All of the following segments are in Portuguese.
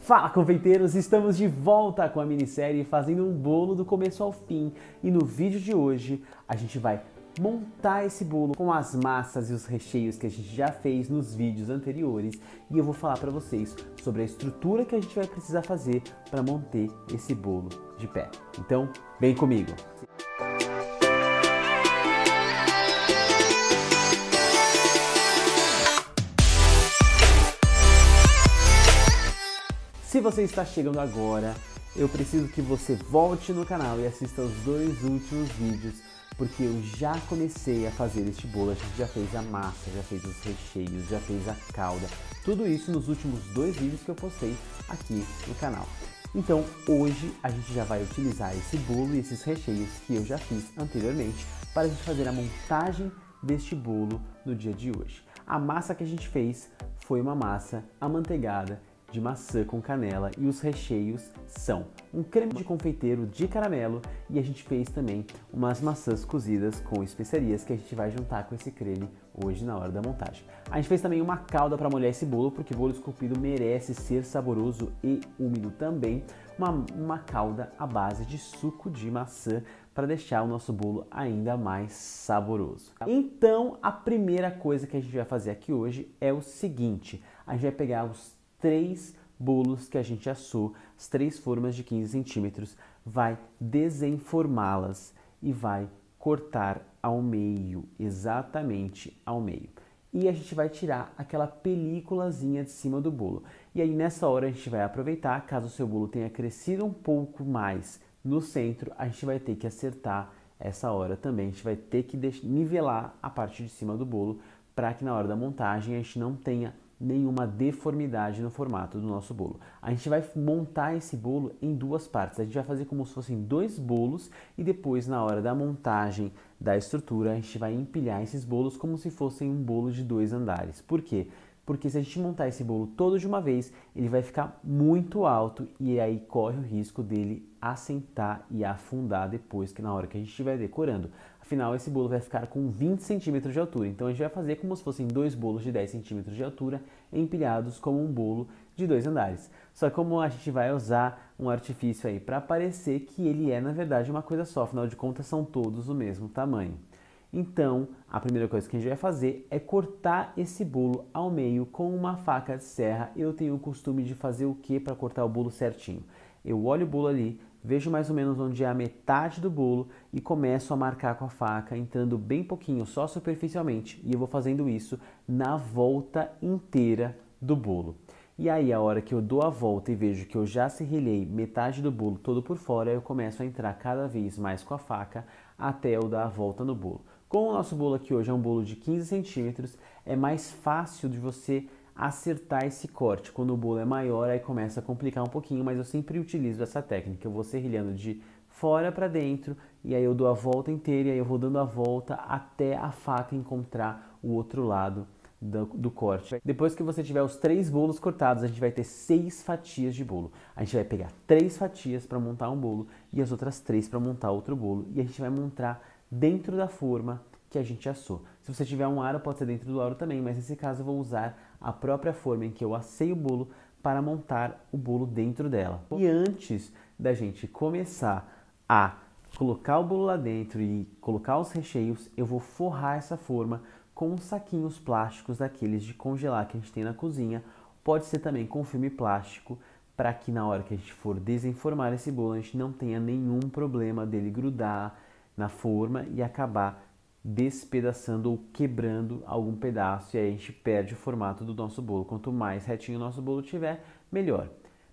Fala, confeiteiros! Estamos de volta com a minissérie fazendo um bolo do começo ao fim. E no vídeo de hoje a gente vai montar esse bolo com as massas e os recheios que a gente já fez nos vídeos anteriores. E eu vou falar para vocês sobre a estrutura que a gente vai precisar fazer para manter esse bolo de pé. Então, vem comigo! Se você está chegando agora, eu preciso que você volte no canal e assista os dois últimos vídeos, porque eu já comecei a fazer este bolo. A gente já fez a massa, já fez os recheios, já fez a calda, tudo isso nos últimos dois vídeos que eu postei aqui no canal. Então hoje a gente já vai utilizar esse bolo e esses recheios que eu já fiz anteriormente para a gente fazer a montagem deste bolo no dia de hoje. A massa que a gente fez foi uma massa amanteigada de maçã com canela e os recheios são um creme de confeiteiro de caramelo e a gente fez também umas maçãs cozidas com especiarias que a gente vai juntar com esse creme hoje na hora da montagem. A gente fez também uma calda para molhar esse bolo, porque bolo esculpido merece ser saboroso e úmido também. Uma calda à base de suco de maçã para deixar o nosso bolo ainda mais saboroso. Então a primeira coisa que a gente vai fazer aqui hoje é o seguinte: a gente vai pegar os 3 bolos que a gente assou, as 3 formas de 15 centímetros, vai desenformá-las e vai cortar ao meio, exatamente ao meio. E a gente vai tirar aquela películazinha de cima do bolo. E aí nessa hora a gente vai aproveitar, caso o seu bolo tenha crescido um pouco mais no centro, a gente vai ter que acertar essa hora também. A gente vai ter que nivelar a parte de cima do bolo para que na hora da montagem a gente não tenha nenhuma deformidade no formato do nosso bolo. A gente vai montar esse bolo em 2 partes. A gente vai fazer como se fossem 2 bolos e depois, na hora da montagem da estrutura, a gente vai empilhar esses bolos como se fossem um bolo de 2 andares. Por quê? Porque se a gente montar esse bolo todo de uma vez, ele vai ficar muito alto e aí corre o risco dele assentar e afundar depois, que na hora que a gente estiver decorando. Afinal, esse bolo vai ficar com 20 centímetros de altura, então a gente vai fazer como se fossem 2 bolos de 10 centímetros de altura empilhados como um bolo de 2 andares. Só que como a gente vai usar um artifício aí para parecer que ele é na verdade uma coisa só, afinal de contas são todos do mesmo tamanho. Então, a primeira coisa que a gente vai fazer é cortar esse bolo ao meio com uma faca de serra. Eu tenho o costume de fazer o que para cortar o bolo certinho? Eu olho o bolo ali, vejo mais ou menos onde é a metade do bolo e começo a marcar com a faca, entrando bem pouquinho, só superficialmente. E eu vou fazendo isso na volta inteira do bolo. E aí, a hora que eu dou a volta e vejo que eu já serrilhei metade do bolo todo por fora, eu começo a entrar cada vez mais com a faca até eu dar a volta no bolo. Como o nosso bolo aqui hoje é um bolo de 15 centímetros, é mais fácil de você acertar esse corte. Quando o bolo é maior, aí começa a complicar um pouquinho, mas eu sempre utilizo essa técnica. Eu vou serrilhando de fora para dentro e aí eu dou a volta inteira e aí eu vou dando a volta até a faca encontrar o outro lado do corte. Depois que você tiver os 3 bolos cortados, a gente vai ter 6 fatias de bolo. A gente vai pegar 3 fatias para montar um bolo e as outras 3 para montar outro bolo. E a gente vai montar dentro da forma que a gente assou. Se você tiver um aro, pode ser dentro do aro também, mas nesse caso eu vou usar a própria forma em que eu assei o bolo para montar o bolo dentro dela. E antes da gente começar a colocar o bolo lá dentro e colocar os recheios, eu vou forrar essa forma com uns saquinhos plásticos daqueles de congelar que a gente tem na cozinha. Pode ser também com filme plástico, para que na hora que a gente for desenformar esse bolo, a gente não tenha nenhum problema dele grudar na forma e acabar despedaçando ou quebrando algum pedaço, e aí a gente perde o formato do nosso bolo. Quanto mais retinho o nosso bolo tiver, melhor.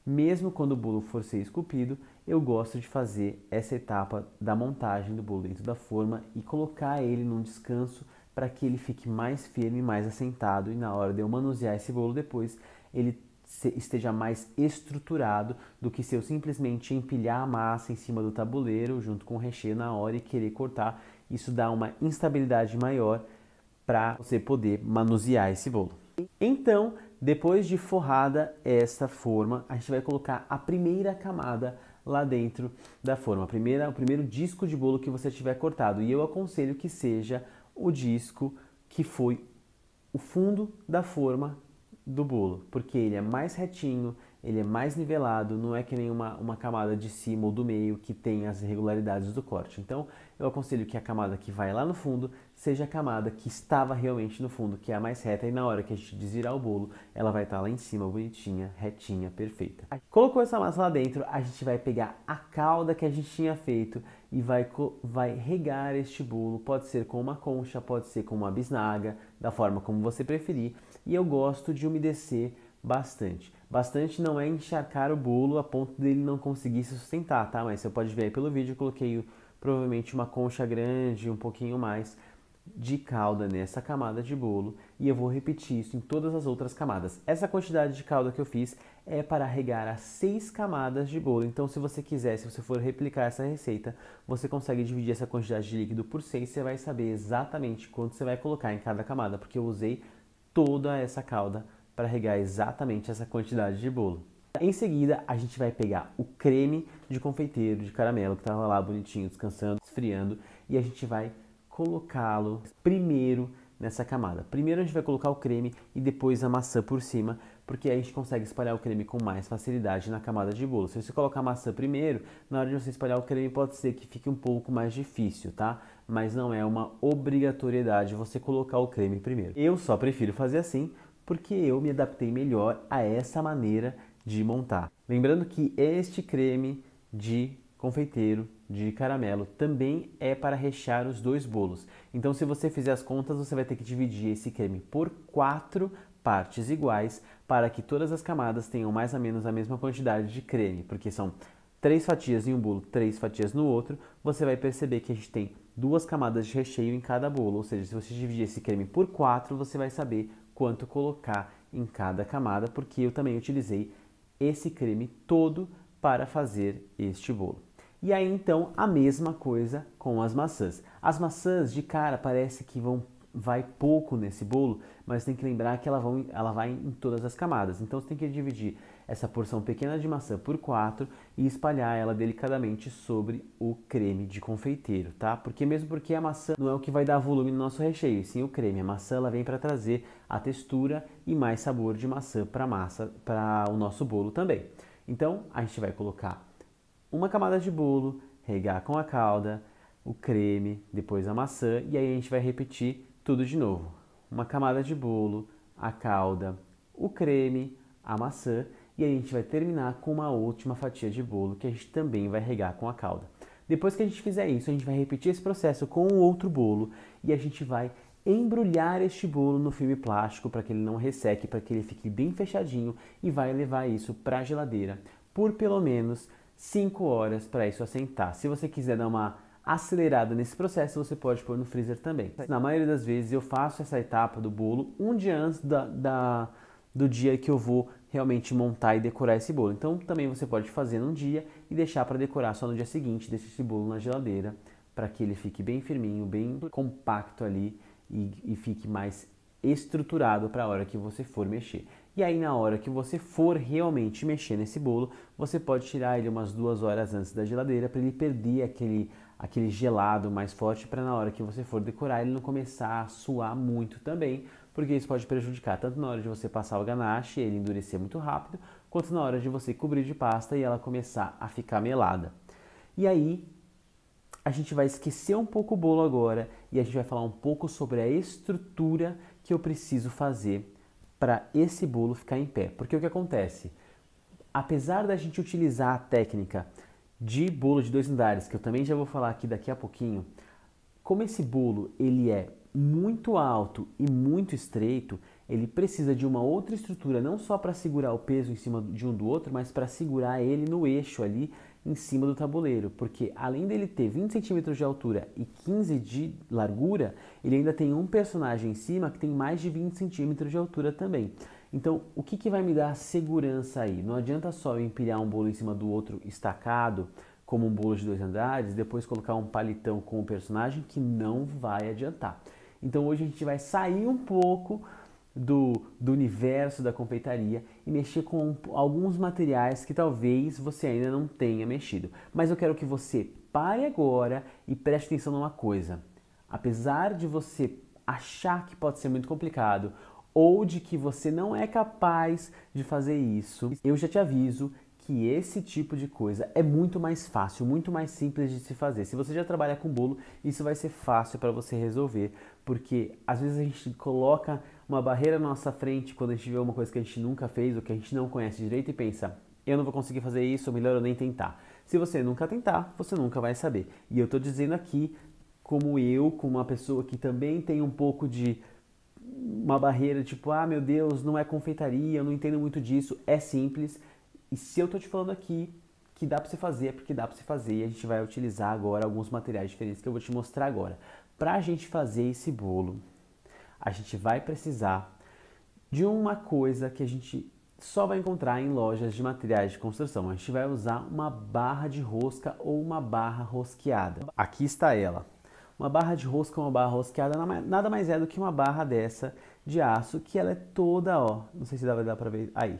Mesmo quando o bolo for ser esculpido, eu gosto de fazer essa etapa da montagem do bolo dentro da forma e colocar ele num descanso para que ele fique mais firme, mais assentado, e na hora de eu manusear esse bolo depois, ele esteja mais estruturado do que se eu simplesmente empilhar a massa em cima do tabuleiro junto com o recheio na hora e querer cortar. Isso dá uma instabilidade maior para você poder manusear esse bolo. Então, depois de forrada essa forma, a gente vai colocar a primeira camada lá dentro da forma, o primeiro disco de bolo que você tiver cortado. E eu aconselho que seja o disco que foi o fundo da forma do bolo, porque ele é mais retinho, ele é mais nivelado, não é que nem uma camada de cima ou do meio que tem as irregularidades do corte. Então eu aconselho que a camada que vai lá no fundo seja a camada que estava realmente no fundo, que é a mais reta, e na hora que a gente desvirar o bolo, ela vai estar lá em cima, bonitinha, retinha, perfeita. Colocou essa massa lá dentro, a gente vai pegar a calda que a gente tinha feito e vai regar este bolo, pode ser com uma concha, pode ser com uma bisnaga, da forma como você preferir, e eu gosto de umedecer bastante. Bastante não é encharcar o bolo a ponto dele não conseguir se sustentar, tá? Mas você pode ver aí pelo vídeo, eu coloquei provavelmente uma concha grande, um pouquinho mais de calda nessa camada de bolo, e eu vou repetir isso em todas as outras camadas. Essa quantidade de calda que eu fiz é para regar as 6 camadas de bolo. Então, se você quiser, se você for replicar essa receita, você consegue dividir essa quantidade de líquido por 6, você vai saber exatamente quanto você vai colocar em cada camada, porque eu usei toda essa calda para regar exatamente essa quantidade de bolo. Em seguida, a gente vai pegar o creme de confeiteiro de caramelo que estava lá bonitinho, descansando, esfriando, e a gente vai colocá-lo primeiro nessa camada. Primeiro a gente vai colocar o creme e depois a maçã por cima, porque aí a gente consegue espalhar o creme com mais facilidade na camada de bolo. Se você colocar a maçã primeiro, na hora de você espalhar o creme pode ser que fique um pouco mais difícil, tá? Mas não é uma obrigatoriedade você colocar o creme primeiro. Eu só prefiro fazer assim, porque eu me adaptei melhor a essa maneira de montar. Lembrando que este creme de confeiteiro de caramelo também é para rechear os 2 bolos. Então, se você fizer as contas, você vai ter que dividir esse creme por 4 partes iguais para que todas as camadas tenham mais ou menos a mesma quantidade de creme, porque são 3 fatias em um bolo, 3 fatias no outro. Você vai perceber que a gente tem 2 camadas de recheio em cada bolo, ou seja, se você dividir esse creme por 4, você vai saber quanto colocar em cada camada, porque eu também utilizei esse creme todo para fazer este bolo. E aí então a mesma coisa com as maçãs. As maçãs de cara parece que vai pouco nesse bolo, mas tem que lembrar que ela vai em todas as camadas. Então você tem que dividir essa porção pequena de maçã por 4 e espalhar ela delicadamente sobre o creme de confeiteiro, tá? Mesmo porque a maçã não é o que vai dar volume no nosso recheio, sim o creme. A maçã ela vem para trazer a textura e mais sabor de maçã para massa, para o nosso bolo também. Então a gente vai colocar uma camada de bolo, regar com a calda, o creme, depois a maçã, e aí a gente vai repetir tudo de novo. Uma camada de bolo, a calda, o creme, a maçã, e aí a gente vai terminar com uma última fatia de bolo que a gente também vai regar com a calda. Depois que a gente fizer isso, a gente vai repetir esse processo com o outro bolo e a gente vai embrulhar este bolo no filme plástico para que ele não resseque, para que ele fique bem fechadinho, e vai levar isso para a geladeira por pelo menos 5 horas para isso assentar. Se você quiser dar uma acelerada nesse processo, você pode pôr no freezer também. Na maioria das vezes eu faço essa etapa do bolo um dia antes do dia que eu vou realmente montar e decorar esse bolo. Então também você pode fazer num dia e deixar para decorar só no dia seguinte, deixa esse bolo na geladeira para que ele fique bem firminho, bem compacto ali e fique mais estruturado para a hora que você for mexer. E aí na hora que você for realmente mexer nesse bolo, você pode tirar ele umas 2 horas antes da geladeira para ele perder aquele gelado mais forte, para na hora que você for decorar ele não começar a suar muito também, porque isso pode prejudicar tanto na hora de você passar o ganache e ele endurecer muito rápido, quanto na hora de você cobrir de pasta e ela começar a ficar melada. E aí a gente vai esquecer um pouco o bolo agora e a gente vai falar um pouco sobre a estrutura que eu preciso fazer para esse bolo ficar em pé. Porque o que acontece? Apesar da gente utilizar a técnica de bolo de 2 andares, que eu também já vou falar aqui daqui a pouquinho, como esse bolo ele é muito alto e muito estreito, ele precisa de uma outra estrutura, não só para segurar o peso em cima de um do outro, mas para segurar ele no eixo ali em cima do tabuleiro, porque além dele ter 20 centímetros de altura e 15 de largura, ele ainda tem um personagem em cima que tem mais de 20 centímetros de altura também. Então, o que vai me dar segurança aí? Não adianta só eu empilhar um bolo em cima do outro estacado, como um bolo de 2 andares, depois colocar um palitão com o personagem, que não vai adiantar. Então hoje a gente vai sair um pouco do universo da confeitaria e mexer com alguns materiais que talvez você ainda não tenha mexido. Mas eu quero que você pare agora e preste atenção numa coisa. Apesar de você achar que pode ser muito complicado ou de que você não é capaz de fazer isso, eu já te aviso que esse tipo de coisa é muito mais fácil, muito mais simples de se fazer. Se você já trabalha com bolo, isso vai ser fácil para você resolver, porque às vezes a gente coloca uma barreira na nossa frente quando a gente vê uma coisa que a gente nunca fez ou que a gente não conhece direito e pensa, eu não vou conseguir fazer isso, ou melhor eu nem tentar. Se você nunca tentar, você nunca vai saber. E eu estou dizendo aqui, como uma pessoa que também tem um pouco de uma barreira, tipo, ah, meu Deus, não é confeitaria, eu não entendo muito disso, é simples. E se eu tô te falando aqui que dá pra você fazer, é porque dá pra você fazer. E a gente vai utilizar agora alguns materiais diferentes que eu vou te mostrar agora. Pra gente fazer esse bolo, a gente vai precisar de uma coisa que a gente só vai encontrar em lojas de materiais de construção. A gente vai usar uma barra de rosca ou uma barra rosqueada. Aqui está ela. Uma barra de rosca ou uma barra rosqueada nada mais é do que uma barra dessa de aço, que ela é toda, ó, não sei se vai dar pra ver, aí.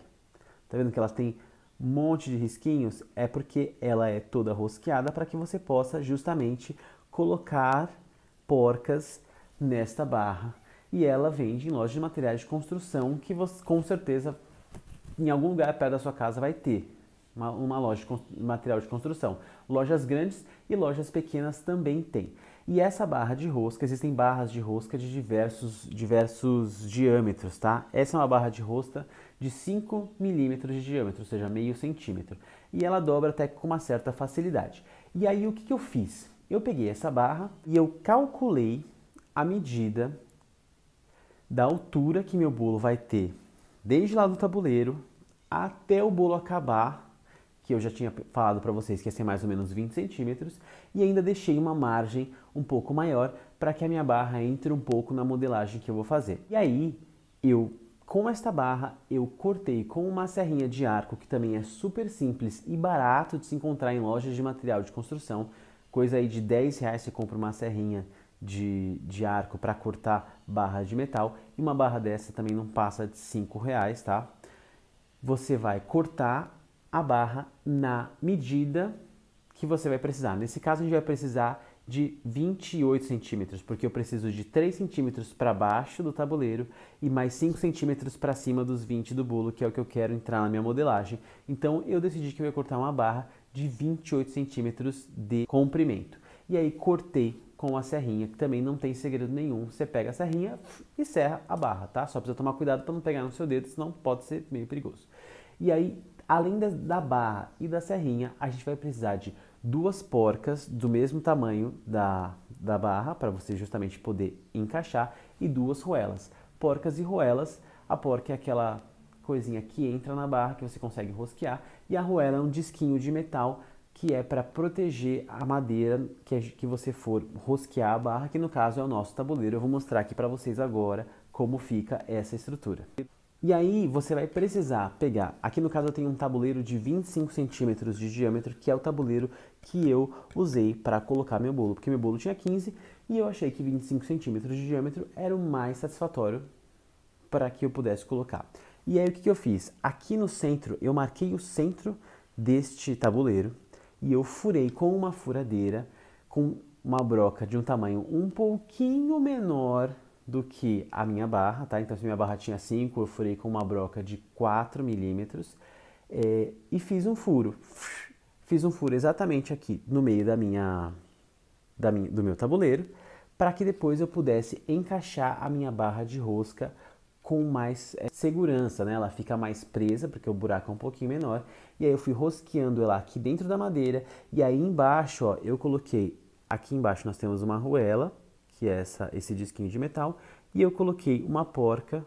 Tá vendo que ela tem um monte de risquinhos? É porque ela é toda rosqueada para que você possa justamente colocar porcas nesta barra. E ela vende em lojas de materiais de construção que você, com certeza, em algum lugar perto da sua casa vai ter uma loja de material de construção. Lojas grandes e lojas pequenas também tem. E essa barra de rosca, existem barras de rosca de diversos diâmetros, tá? Essa é uma barra de rosca de 5 milímetros de diâmetro, ou seja, meio centímetro. E ela dobra até com uma certa facilidade. E aí o que eu fiz? Eu peguei essa barra e eu calculei a medida da altura que meu bolo vai ter, desde lá do tabuleiro até o bolo acabar, que eu já tinha falado para vocês que ia ser mais ou menos 20 centímetros, e ainda deixei uma margem um pouco maior para que a minha barra entre um pouco na modelagem que eu vou fazer. E aí, com esta barra, eu cortei com uma serrinha de arco, que também é super simples e barato de se encontrar em lojas de material de construção, coisa aí de R$10 você compra uma serrinha de arco para cortar barra de metal, e uma barra dessa também não passa de R$5, tá? Você vai cortar a barra na medida que você vai precisar. Nesse caso, a gente vai precisar de 28 centímetros, porque eu preciso de 3 centímetros para baixo do tabuleiro e mais 5 centímetros para cima dos 20 do bolo, que é o que eu quero entrar na minha modelagem. Então, eu decidi que eu ia cortar uma barra de 28 centímetros de comprimento. E aí, cortei com a serrinha, que também não tem segredo nenhum. Você pega a serrinha e serra a barra, tá? Só precisa tomar cuidado para não pegar no seu dedo, senão pode ser meio perigoso. E aí, além da barra e da serrinha, a gente vai precisar de 2 porcas do mesmo tamanho da barra, para você justamente poder encaixar, e 2 roelas. Porcas e roelas, a porca é aquela coisinha que entra na barra, que você consegue rosquear, e a roela é um disquinho de metal, que é para proteger a madeira que você for rosquear a barra, que no caso é o nosso tabuleiro. Eu vou mostrar aqui para vocês agora como fica essa estrutura. E aí você vai precisar pegar, aqui no caso eu tenho um tabuleiro de 25 centímetros de diâmetro, que é o tabuleiro que eu usei para colocar meu bolo, porque meu bolo tinha 15 e eu achei que 25 centímetros de diâmetro era o mais satisfatório para que eu pudesse colocar. E aí o que eu fiz? Aqui no centro, eu marquei o centro deste tabuleiro e eu furei com uma furadeira, com uma broca de um tamanho um pouquinho menor do que a minha barra, tá? Então se minha barra tinha 5, eu furei com uma broca de 4 milímetros e fiz um furo. Fiz um furo exatamente aqui no meio do meu tabuleiro, para que depois eu pudesse encaixar a minha barra de rosca com mais segurança, né? Ela fica mais presa, porque o buraco é um pouquinho menor. E aí eu fui rosqueando ela aqui dentro da madeira, e aí embaixo, ó, eu coloquei, aqui embaixo nós temos uma arruela, que é esse disquinho de metal, e eu coloquei uma porca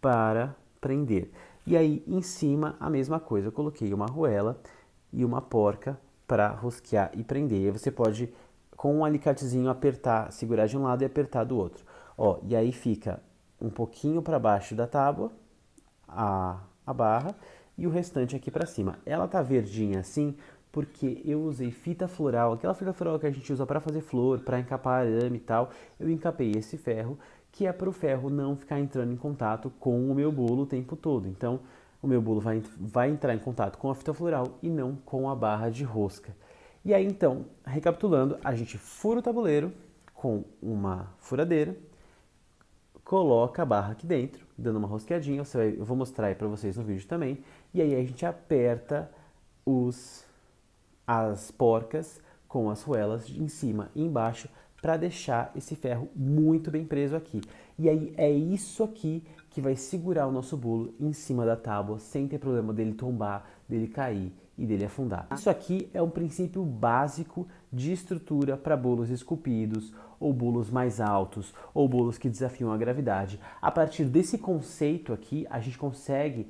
para prender. E aí em cima a mesma coisa, eu coloquei uma arruela e uma porca para rosquear e prender. E aí você pode, com um alicatezinho, apertar, segurar de um lado e apertar do outro. Ó, e aí fica um pouquinho para baixo da tábua a barra e o restante aqui para cima. Ela tá verdinha assim porque eu usei fita floral, aquela fita floral que a gente usa para fazer flor, para encapar arame e tal. Eu encapei esse ferro, que é para o ferro não ficar entrando em contato com o meu bolo o tempo todo. Então, o meu bolo vai entrar em contato com a fita floral e não com a barra de rosca. E aí, então, recapitulando, a gente fura o tabuleiro com uma furadeira, coloca a barra aqui dentro dando uma rosqueadinha, eu vou mostrar aí pra vocês no vídeo também, e aí a gente aperta as porcas com as arruelas em cima e embaixo para deixar esse ferro muito bem preso aqui. E aí é isso aqui que vai segurar o nosso bolo em cima da tábua sem ter problema dele tombar, dele cair e dele afundar. Isso aqui é um princípio básico de estrutura para bolos esculpidos ou bolos mais altos ou bolos que desafiam a gravidade. A partir desse conceito aqui, a gente consegue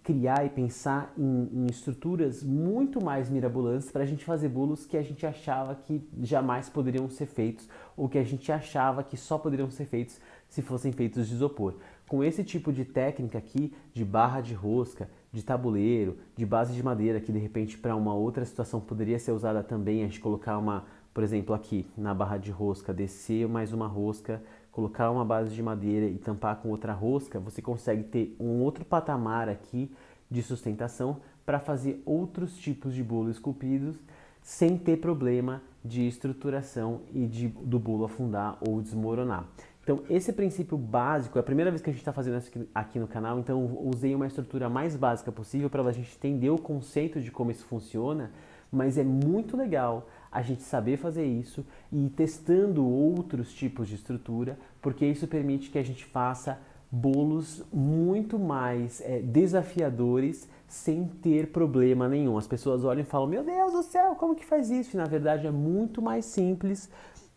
criar e pensar em estruturas muito mais mirabolantes para a gente fazer bolos que a gente achava que jamais poderiam ser feitos ou que a gente achava que só poderiam ser feitos se fossem feitos de isopor. Com esse tipo de técnica aqui, de barra de rosca, de tabuleiro, de base de madeira, que de repente para uma outra situação poderia ser usada também, a gente colocar uma, por exemplo, aqui na barra de rosca, descer mais uma rosca, colocar uma base de madeira e tampar com outra rosca, você consegue ter um outro patamar aqui de sustentação para fazer outros tipos de bolo esculpidos sem ter problema de estruturação e do bolo afundar ou desmoronar. Então esse princípio básico, é a primeira vez que a gente está fazendo isso aqui no canal, então eu usei uma estrutura mais básica possível para a gente entender o conceito de como isso funciona, mas é muito legal a gente saber fazer isso e ir testando outros tipos de estrutura, porque isso permite que a gente faça bolos muito mais desafiadores sem ter problema nenhum. As pessoas olham e falam, meu Deus do céu, como que faz isso? E na verdade é muito mais simples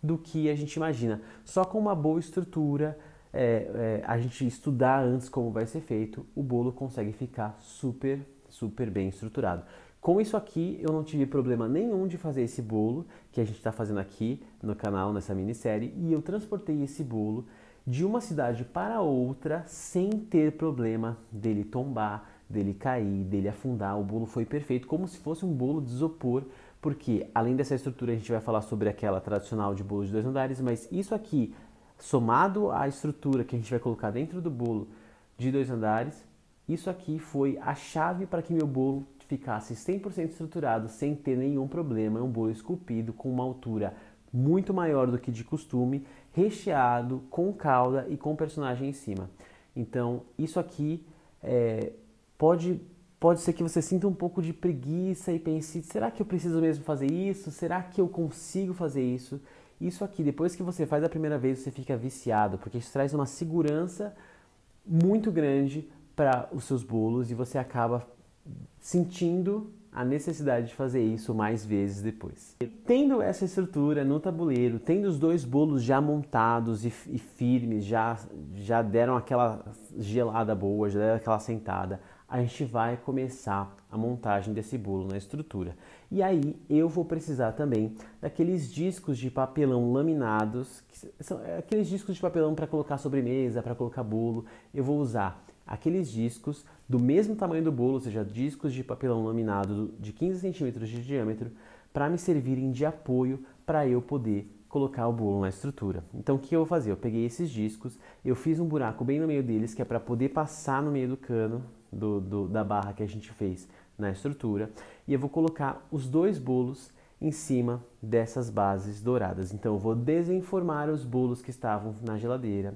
do que a gente imagina. Só com uma boa estrutura, a gente estudar antes como vai ser feito, o bolo consegue ficar super, super bem estruturado. Com isso aqui, eu não tive problema nenhum de fazer esse bolo que a gente está fazendo aqui no canal, nessa minissérie, e eu transportei esse bolo de uma cidade para outra sem ter problema dele tombar, dele cair, dele afundar. O bolo foi perfeito, como se fosse um bolo de isopor, porque além dessa estrutura a gente vai falar sobre aquela tradicional de bolo de 2 andares, mas isso aqui, somado à estrutura que a gente vai colocar dentro do bolo de 2 andares, isso aqui foi a chave para que meu bolo ficasse 100% estruturado sem ter nenhum problema. É um bolo esculpido com uma altura muito maior do que de costume, recheado, com calda e com personagem em cima. Então isso aqui pode ser que você sinta um pouco de preguiça e pense, será que eu preciso mesmo fazer isso? Será que eu consigo fazer isso? Isso aqui, depois que você faz a primeira vez, você fica viciado, porque isso traz uma segurança muito grande para os seus bolos e você acaba sentindo a necessidade de fazer isso mais vezes depois. Tendo essa estrutura no tabuleiro, tendo os 2 bolos já montados e firmes, já deram aquela gelada boa, já deram aquela sentada, a gente vai começar a montagem desse bolo na estrutura. E aí eu vou precisar também daqueles discos de papelão laminados, que são aqueles discos de papelão para colocar sobremesa, para colocar bolo. Eu vou usar aqueles discos do mesmo tamanho do bolo, ou seja, discos de papelão laminado de 15 centímetros de diâmetro, para me servirem de apoio para eu poder colocar o bolo na estrutura. Então o que eu vou fazer? Eu peguei esses discos, eu fiz um buraco bem no meio deles, que é para poder passar no meio do cano da barra que a gente fez na estrutura, e eu vou colocar os 2 bolos em cima dessas bases douradas. Então eu vou desenformar os bolos que estavam na geladeira,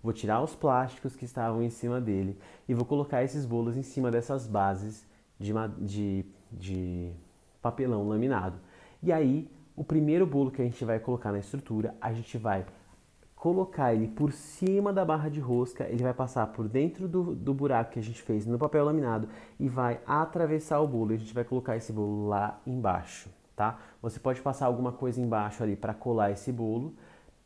vou tirar os plásticos que estavam em cima dele e vou colocar esses bolos em cima dessas bases de papelão laminado. E aí, o primeiro bolo que a gente vai colocar na estrutura, a gente vai colocar ele por cima da barra de rosca, ele vai passar por dentro do buraco que a gente fez no papel laminado e vai atravessar o bolo. E a gente vai colocar esse bolo lá embaixo, tá? Você pode passar alguma coisa embaixo ali para colar esse bolo,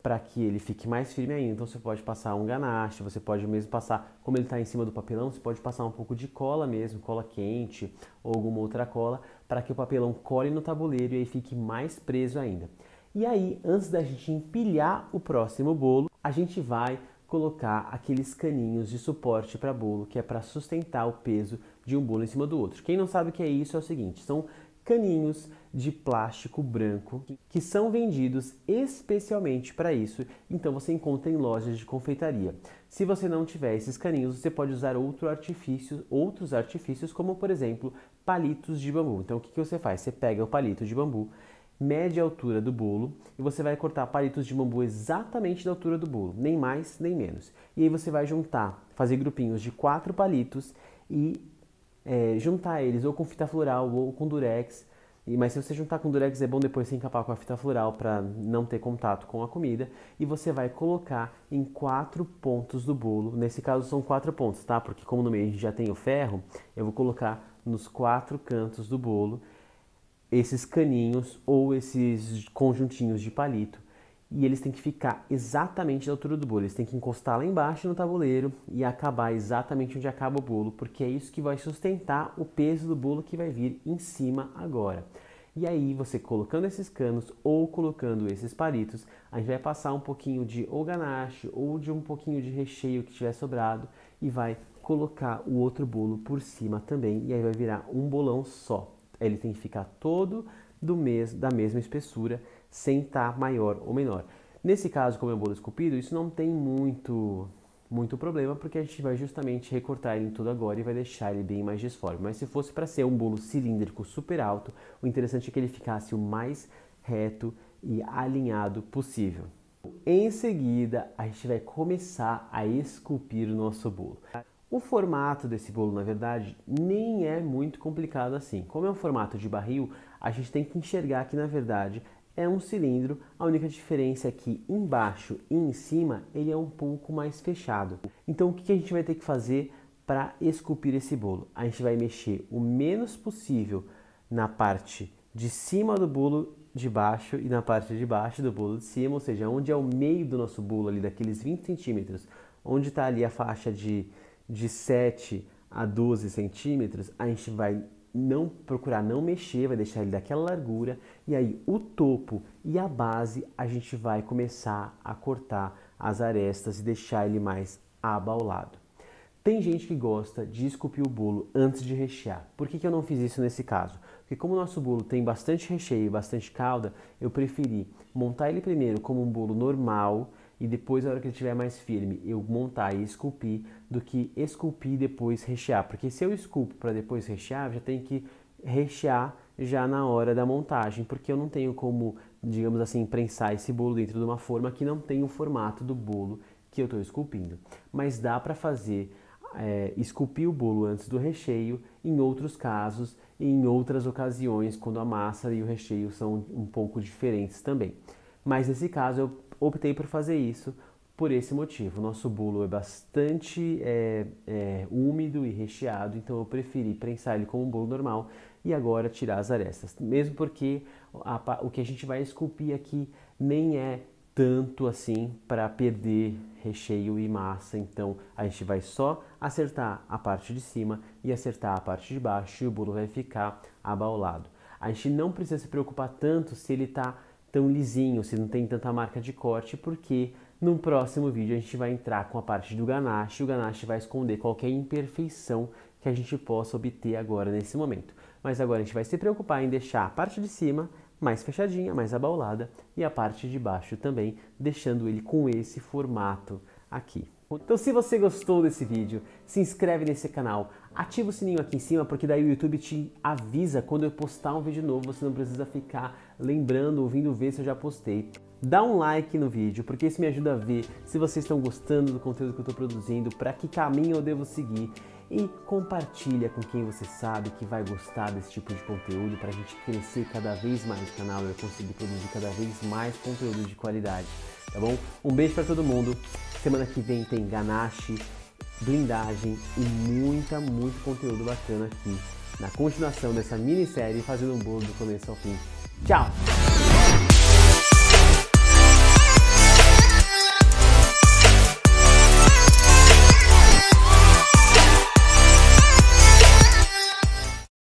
para que ele fique mais firme ainda. Então você pode passar um ganache, você pode mesmo passar, como ele está em cima do papelão, você pode passar um pouco de cola mesmo, cola quente ou alguma outra cola, para que o papelão cole no tabuleiro e aí fique mais preso ainda. E aí, antes da gente empilhar o próximo bolo, a gente vai colocar aqueles caninhos de suporte para bolo, que é para sustentar o peso de um bolo em cima do outro. Quem não sabe o que é isso, é o seguinte, são caninhos de plástico branco que são vendidos especialmente para isso, então você encontra em lojas de confeitaria. Se você não tiver esses caninhos, você pode usar outros artifícios, como por exemplo palitos de bambu. Então o que você faz? Você pega o palito de bambu, mede a altura do bolo e você vai cortar palitos de bambu exatamente da altura do bolo, nem mais nem menos. E aí você vai juntar, fazer grupinhos de 4 palitos e juntar eles ou com fita floral ou com durex. Mas se você juntar com durex é bom depois você encapar com a fita floral para não ter contato com a comida. E você vai colocar em 4 pontos do bolo, nesse caso são 4 pontos, tá? Porque como no meio a gente já tem o ferro, eu vou colocar nos 4 cantos do bolo esses caninhos ou esses conjuntinhos de palito. E eles têm que ficar exatamente da altura do bolo, eles têm que encostar lá embaixo no tabuleiro e acabar exatamente onde acaba o bolo, porque é isso que vai sustentar o peso do bolo que vai vir em cima agora. E aí você colocando esses canos ou colocando esses palitos, a gente vai passar um pouquinho de ou ganache ou de um pouquinho de recheio que tiver sobrado e vai colocar o outro bolo por cima também e aí vai virar um bolão só. Ele tem que ficar todo da mesma espessura, sem estar maior ou menor. Nesse caso, como é um bolo esculpido, isso não tem muito problema, porque a gente vai justamente recortar ele em tudo agora e vai deixar ele bem mais disforme. Mas se fosse para ser um bolo cilíndrico super alto, o interessante é que ele ficasse o mais reto e alinhado possível. Em seguida, a gente vai começar a esculpir o nosso bolo. O formato desse bolo, na verdade, nem é muito complicado assim. Como é um formato de barril, a gente tem que enxergar que, na verdade, é um cilindro. A única diferença é que embaixo e em cima ele é um pouco mais fechado. Então, o que a gente vai ter que fazer para esculpir esse bolo? A gente vai mexer o menos possível na parte de cima do bolo de baixo e na parte de baixo do bolo de cima, ou seja, onde é o meio do nosso bolo, ali daqueles 20 centímetros, onde está ali a faixa de 7 a 12 centímetros, a gente vai procurar não mexer, vai deixar ele daquela largura e aí o topo e a base a gente vai começar a cortar as arestas e deixar ele mais abaulado. Tem gente que gosta de esculpir o bolo antes de rechear. Por que eu não fiz isso nesse caso? Porque como o nosso bolo tem bastante recheio e bastante calda, eu preferi montar ele primeiro como um bolo normal e depois, na hora que ele estiver mais firme, eu montar e esculpir, do que esculpir e depois rechear. Porque se eu esculpo para depois rechear, eu já tenho que rechear já na hora da montagem, porque eu não tenho como, digamos assim, prensar esse bolo dentro de uma forma que não tem o formato do bolo que eu estou esculpindo. Mas dá para fazer, esculpir o bolo antes do recheio, em outros casos e em outras ocasiões, quando a massa e o recheio são um pouco diferentes também. Mas nesse caso eu optei por fazer isso por esse motivo. O nosso bolo é bastante úmido e recheado, então eu preferi prensar ele como um bolo normal e agora tirar as arestas. Mesmo porque o que a gente vai esculpir aqui nem é tanto assim para perder recheio e massa, então a gente vai só acertar a parte de cima e acertar a parte de baixo e o bolo vai ficar abaulado. A gente não precisa se preocupar tanto se ele está tão lisinho, se não tem tanta marca de corte, porque no próximo vídeo a gente vai entrar com a parte do ganache e o ganache vai esconder qualquer imperfeição que a gente possa obter agora nesse momento. Mas agora a gente vai se preocupar em deixar a parte de cima mais fechadinha, mais abaulada e a parte de baixo também, deixando ele com esse formato aqui. Então se você gostou desse vídeo, se inscreve nesse canal, ativa o sininho aqui em cima, porque daí o YouTube te avisa quando eu postar um vídeo novo, você não precisa ficar lembrando, ouvindo ver se eu já postei. Dá um like no vídeo, porque isso me ajuda a ver se vocês estão gostando do conteúdo que eu estou produzindo, para que caminho eu devo seguir. E compartilha com quem você sabe que vai gostar desse tipo de conteúdo, para a gente crescer cada vez mais o canal e eu conseguir produzir cada vez mais conteúdo de qualidade, tá bom? Um beijo para todo mundo. Semana que vem tem ganache, blindagem e muito conteúdo bacana aqui na continuação dessa minissérie Fazendo um Bolo do Começo ao Fim. Tchau!